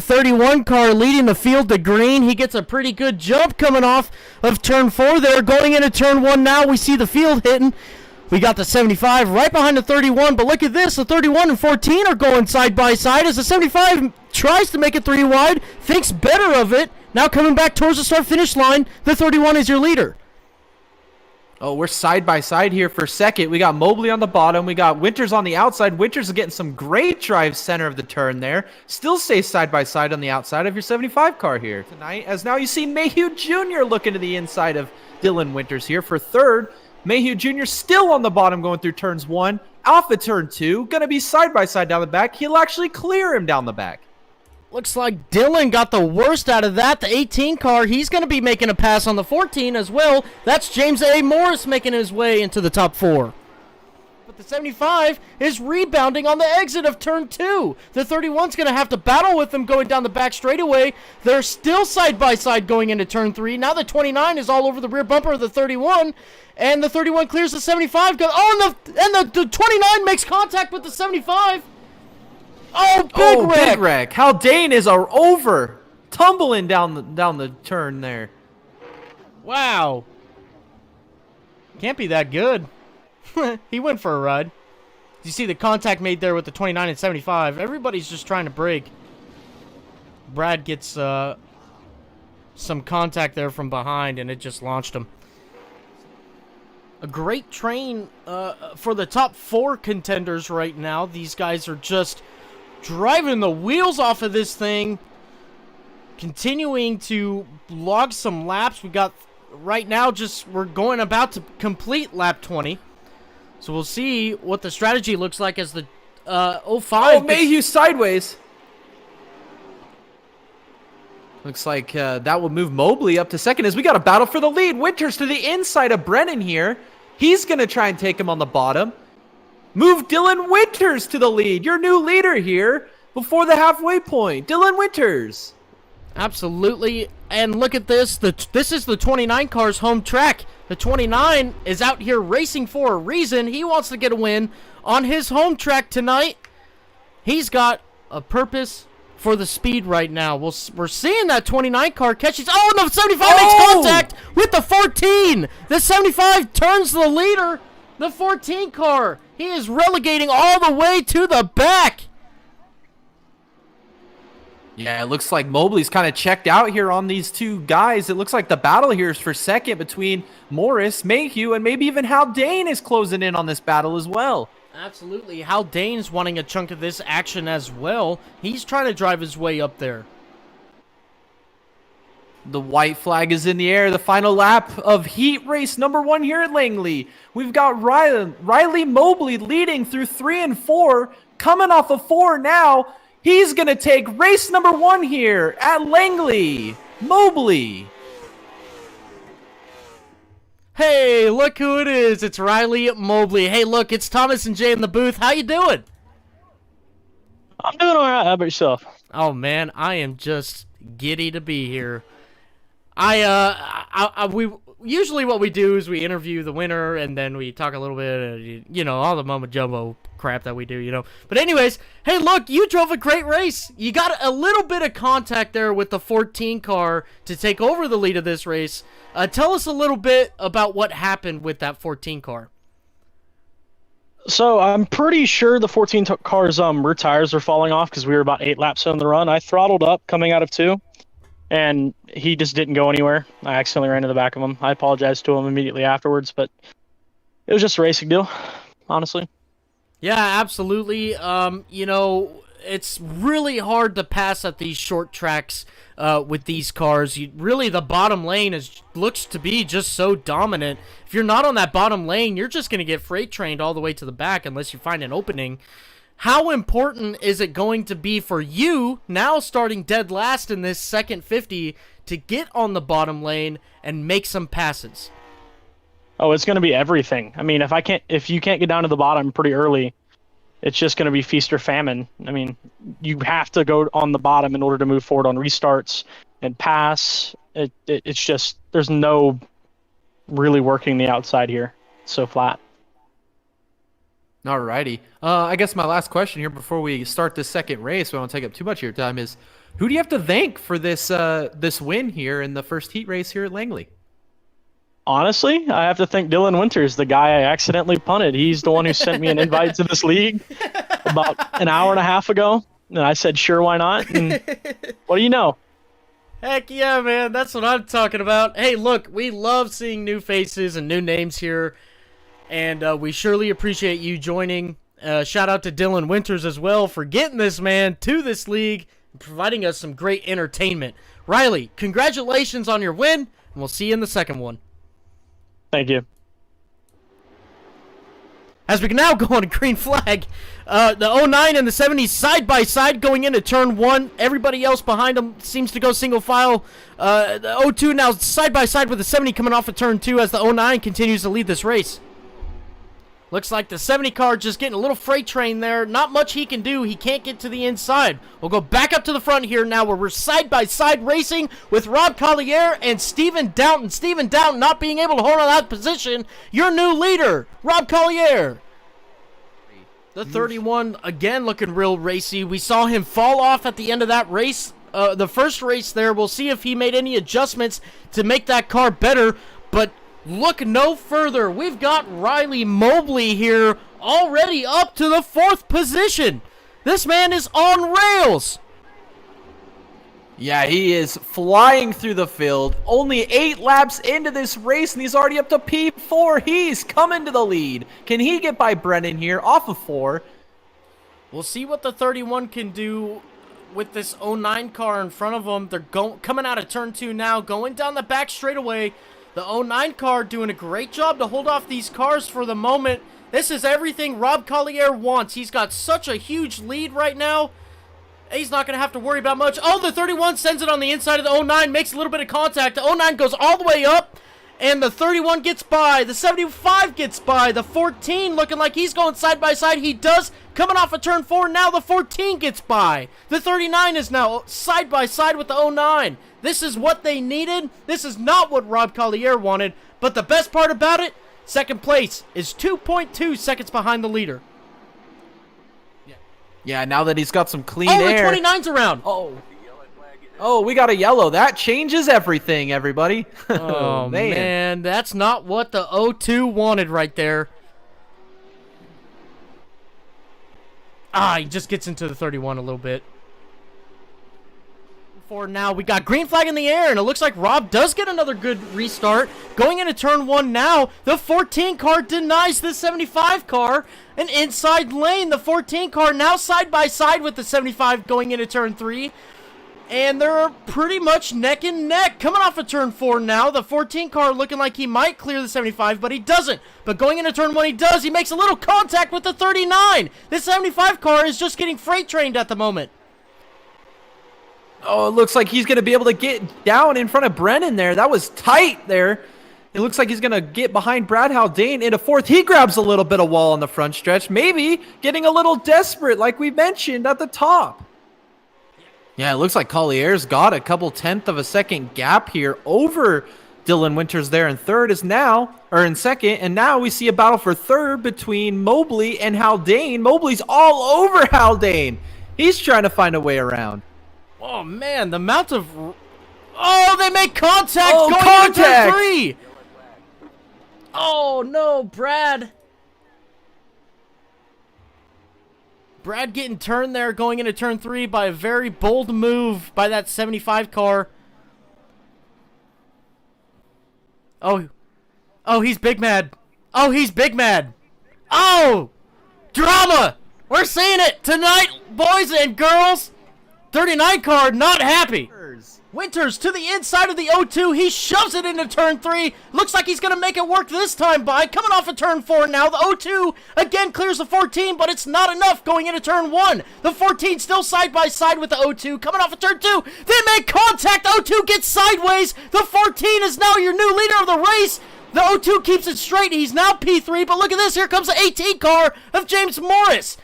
31 car leading the field to green. He gets a pretty good jump coming off of turn 4 there. Going into turn 1 now, we see the field hitting. We got the 75 right behind the 31, but look at this. The 31 and 14 are going side by side as the 75 tries to make it 3 wide, thinks better of it. Now coming back towards the start-finish line, the 31 is your leader. Oh, we're side by side here for second. We got Mobley on the bottom. We got Winters on the outside. Winters is getting some great drive center of the turn there. Still stays side by side on the outside of your 75 car here tonight. As now you see Mayhew Jr. looking to the inside of Dylan Winters here for third. Mayhew Jr. still on the bottom going through turns 1. Off of turn 2. Going to be side by side down the back. He'll actually clear him down the back. Looks like Dylan got the worst out of that. The 18 car, he's going to be making a pass on the 14 as well. That's James A. Morris making his way into the top 4. But the 75 is rebounding on the exit of turn 2. The 31's going to have to battle with him going down the back straightaway. They're still side by side going into turn 3. Now the 29 is all over the rear bumper of the 31. And the 31 clears the 75. Oh, and the 29 makes contact with the 75. Oh, big wreck. Haldane is over, tumbling down the turn there. Wow. Can't be that good. He went for a ride. You see the contact made there with the 29 and 75. Everybody's just trying to brake. Brad gets some contact there from behind, and it just launched him. A great train for the top 4 contenders right now. These guys are just driving the wheels off of this thing, continuing to log some laps. We got right now we're going about to complete lap 20. So we'll see what the strategy looks like as the 05. Oh, Mayhew sideways. Looks like that will move Mobley up to second as we got a battle for the lead. Winters to the inside of Brennan here. He's going to try and take him on the bottom. Move Dylan Winters to the lead. Your new leader here before the halfway point. Dylan Winters. Absolutely. And look at this. This is the 29 car's home track. The 29 is out here racing for a reason. He wants to get a win on his home track tonight. He's got a purpose for the speed right now. We're seeing that 29 car catches. Oh, and the 75 makes contact with the 14. The 75 turns the leader. The 14 car, he is relegating all the way to the back. Yeah, it looks like Mobley's kind of checked out here on these two guys. It looks like the battle here is for second between Morris, Mayhew, and maybe even Haldane is closing in on this battle as well. Absolutely. Haldane's wanting a chunk of this action as well. He's trying to drive his way up there. The white flag is in the air. The final lap of heat race number 1 here at Langley. We've got Riley Mobley leading through 3 and 4. Coming off of 4 now. He's going to take race number 1 here at Langley. Mobley. Hey, look who it is. It's Riley Mobley. Hey, look, it's Thomas and Jay in the booth. How you doing? I'm doing all right. How about yourself? Oh, man, I am just giddy to be here. We usually what we do is we interview the winner and then we talk a little bit, all the mumbo jumbo crap that we do, But anyways, hey, look, you drove a great race. You got a little bit of contact there with the 14 car to take over the lead of this race. Tell us a little bit about what happened with that 14 car. So I'm pretty sure the 14 car's rear tires are falling off because we were about 8 laps in the run. I throttled up coming out of 2. And he just didn't go anywhere. I accidentally ran to the back of him. I apologized to him immediately afterwards, but it was just a racing deal, honestly. Yeah, absolutely. It's really hard to pass at these short tracks with these cars. Really, the bottom lane looks to be just so dominant. If you're not on that bottom lane, you're just going to get freight trained all the way to the back unless you find an opening. How important is it going to be for you, now starting dead last in this second 50, to get on the bottom lane and make some passes? Oh, it's going to be everything. I mean, if you can't get down to the bottom pretty early, it's just going to be feast or famine. I mean, you have to go on the bottom in order to move forward on restarts and pass. It's just, there's no really working the outside here. It's so flat. Alrighty. I guess my last question here before we start this second race, we don't take up too much of your time, is Who do you have to thank for this this win here in the first heat race here at Langley? Honestly, I have to thank Dylan Winters, the guy I accidentally punted. He's the one who sent me an invite to this league about an hour and a half ago. And I said, sure, why not? And what do you know? Heck yeah, man. That's what I'm talking about. Hey, look, we love seeing new faces and new names here. And we surely appreciate you joining. Shout out to Dylan Winters as well for getting this man to this league and providing us some great entertainment. Riley, congratulations on your win, and we'll see you in the second one. Thank you. As we can now go on a green flag, the 09 and the 70s side by side going into turn 1. Everybody else behind them seems to go single file. The 02 now side by side with the 70 coming off of turn 2 as the 09 continues to lead this race. Looks like the 70 car just getting a little freight train there. Not much he can do. He can't get to the inside. We'll go back up to the front here now where we're side-by-side racing with Rob Collier and Steven Downton. Steven Downton not being able to hold on that position. Your new leader, Rob Collier. The 31, again, looking real racy. We saw him fall off at the end of that race. The first race there. We'll see if he made any adjustments to make that car better. But look no further. We've got Riley Mobley here already up to the 4th position. This man is on rails. Yeah, he is flying through the field. Only 8 laps into this race, and he's already up to P4. He's coming to the lead. Can he get by Brennan here off of 4? We'll see what the 31 can do with this 09 car in front of them. They're coming out of turn 2 now, going down the back straightaway. The 09 car doing a great job to hold off these cars for the moment. This is everything Rob Collier wants. He's got such a huge lead right now. He's not going to have to worry about much. Oh, the 31 sends it on the inside of the 09, makes a little bit of contact. The 09 goes all the way up, and the 31 gets by. The 75 gets by. The 14 looking like he's going side by side. He does. Coming off of turn 4, now the 14 gets by. The 39 is now side by side with the 09. This is what they needed. This is not what Rob Collier wanted. But the best part about it, second place is 2.2 seconds behind the leader. Yeah, now that he's got some clean air. Oh, the 29's around. Oh, we got a yellow. That changes everything, everybody. Oh, man. That's not what the 02 wanted right there. He just gets into the 31 a little bit. For now, we got green flag in the air, and it looks like Rob does get another good restart. Going into turn 1 now, the 14 car denies the 75 car an inside lane. The 14 car now side by side with the 75 going into turn 3. And they're pretty much neck and neck. Coming off of turn 4 now, the 14 car looking like he might clear the 75, but he doesn't. But going into turn 1, he does. He makes a little contact with the 39. This 75 car is just getting freight trained at the moment. Oh, it looks like he's going to be able to get down in front of Brennan there. That was tight there. It looks like he's going to get behind Brad Haldane into 4th. He grabs a little bit of wall on the front stretch. Maybe getting a little desperate like we mentioned at the top. Yeah, it looks like Collier's got a couple tenth of a second gap here over Dylan Winters there in 3rd in 2nd. And now we see a battle for 3rd between Mobley and Haldane. Mobley's all over Haldane. He's trying to find a way around. Oh, man, the amount of... Oh, they make contact going into turn 3. Oh, no, Brad. Brad getting turned there going into turn 3 by a very bold move by that 75 car. Oh, he's big mad. Oh, he's big mad. Oh, drama. We're seeing it tonight, boys and girls. 39 car not happy. Winters to the inside of the 02. He shoves it into turn 3. Looks like he's going to make it work this time by. Coming off of turn 4 now. The 02 again clears the 14, but it's not enough going into turn 1. The 14 still side by side with the 02. Coming off of turn 2. They make contact. 02 gets sideways. The 14 is now your new leader of the race. The 02 keeps it straight. He's now P3, but look at this. Here comes the 18 car of James Morris.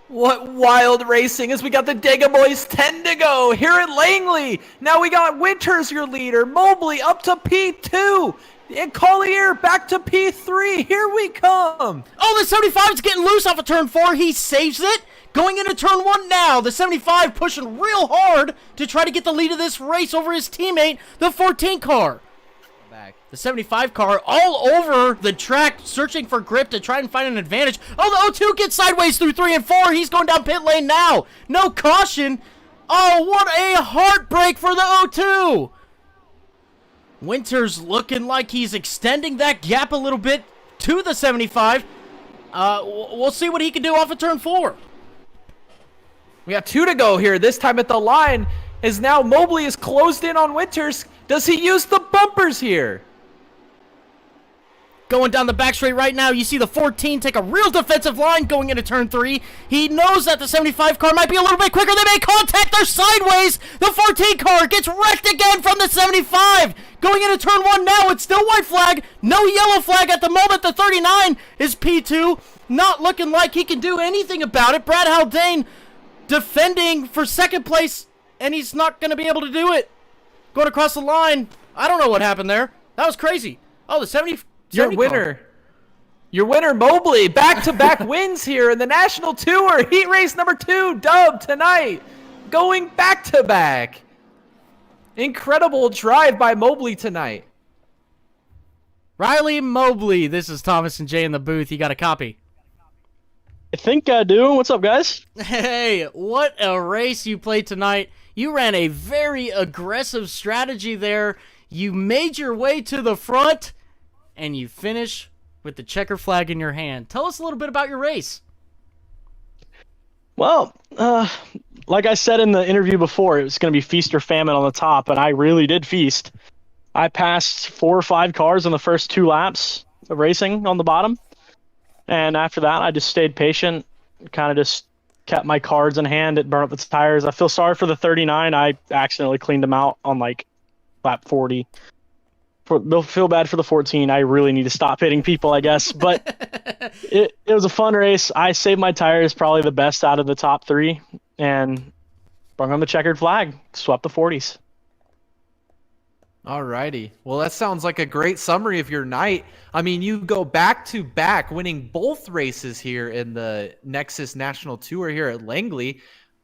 What wild racing as we got the Dega Boys 10 to go here at Langley. Now we got Winters, your leader. Mobley up to P2. And Collier back to P3. Here we come. Oh, the 75 is getting loose off of turn 4. He saves it. Going into turn 1 now. The 75 pushing real hard to try to get the lead of this race over his teammate, the 14 car. The 75 car all over the track, searching for grip to try and find an advantage. Oh, the 02 gets sideways through 3 and 4. He's going down pit lane now. No caution. Oh, what a heartbreak for the 02. Winters looking like he's extending that gap a little bit to the 75. We'll see what he can do off of turn 4. We got 2 to go here. This time at the line is now Mobley is closed in on Winters. Does he use the bumpers here? Going down the back straight right now, you see the 14 take a real defensive line going into turn 3. He knows that the 75 car might be a little bit quicker. They make contact. They're sideways. The 14 car gets wrecked again from the 75. Going into turn 1 now, it's still white flag. No yellow flag at the moment. The 39 is P2. Not looking like he can do anything about it. Brad Haldane defending for second place, and he's not going to be able to do it. Going across the line. I don't know what happened there. That was crazy. Oh, the 70 Your winner, Mobley, back-to-back wins here in the National Tour. Heat race number 2, dub tonight. Going back-to-back. Incredible drive by Mobley tonight. Riley Mobley, this is Thomas and Jay in the booth. You got a copy? I think I do. What's up, guys? Hey, what a race you played tonight. You ran a very aggressive strategy there. You made your way to the front, and you finish with the checker flag in your hand. Tell us a little bit about your race. Well, like I said in the interview before, it was going to be feast or famine on the top, and I really did feast. I passed 4 or 5 cars in the first 2 laps of racing on the bottom, and after that, I just stayed patient, kind of just kept my cards in hand. It burned up the tires. I feel sorry for the 39. I accidentally cleaned them out on like lap 40. Feel bad for the 14. I really need to stop hitting people, I guess. But it was a fun race. I saved my tires, probably the best out of the top 3, and brought on the checkered flag. Swept the 40s. Alrighty. Well, that sounds like a great summary of your night. I mean, you go back-to-back, winning both races here in the Nexus National Tour here at Langley.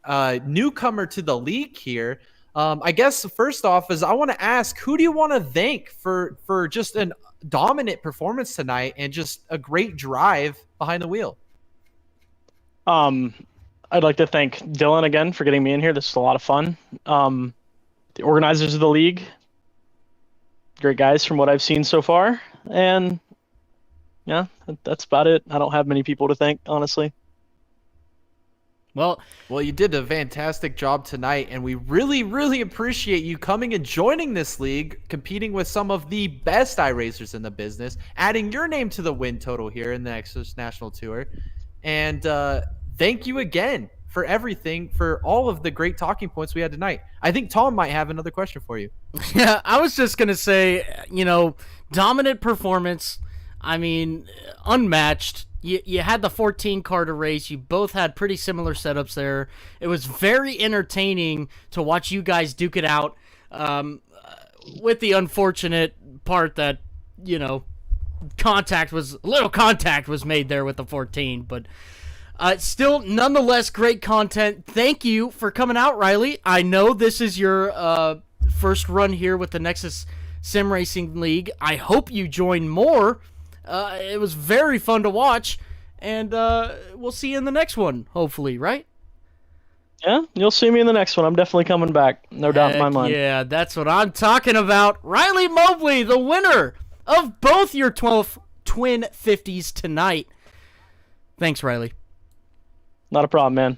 Newcomer to the league here. I guess first off is I want to ask, who do you want to thank for just a dominant performance tonight and just a great drive behind the wheel? I'd like to thank Dylan again for getting me in here. This is a lot of fun. The organizers of the league, great guys from what I've seen so far. And yeah, that's about it. I don't have many people to thank, honestly. Well, you did a fantastic job tonight, and we really, really appreciate you coming and joining this league, competing with some of the best iRacers in the business, adding your name to the win total here in the Nexus National Tour. And thank you again for everything, for all of the great talking points we had tonight. I think Tom might have another question for you. Yeah, I was just going to say, dominant performance. I mean, unmatched. You had the 14 car to race. You both had pretty similar setups there. It was very entertaining to watch you guys duke it out, with the unfortunate part that, contact was made there with the 14. But still, nonetheless, great content. Thank you for coming out, Riley. I know this is your first run here with the Nexus Sim Racing League. I hope you join more. It was very fun to watch, and we'll see you in the next one, hopefully, right? Yeah, you'll see me in the next one. I'm definitely coming back. No doubt in my mind. Yeah, that's what I'm talking about. Riley Mobley, the winner of both your 12 twin 50s tonight. Thanks, Riley. Not a problem, man.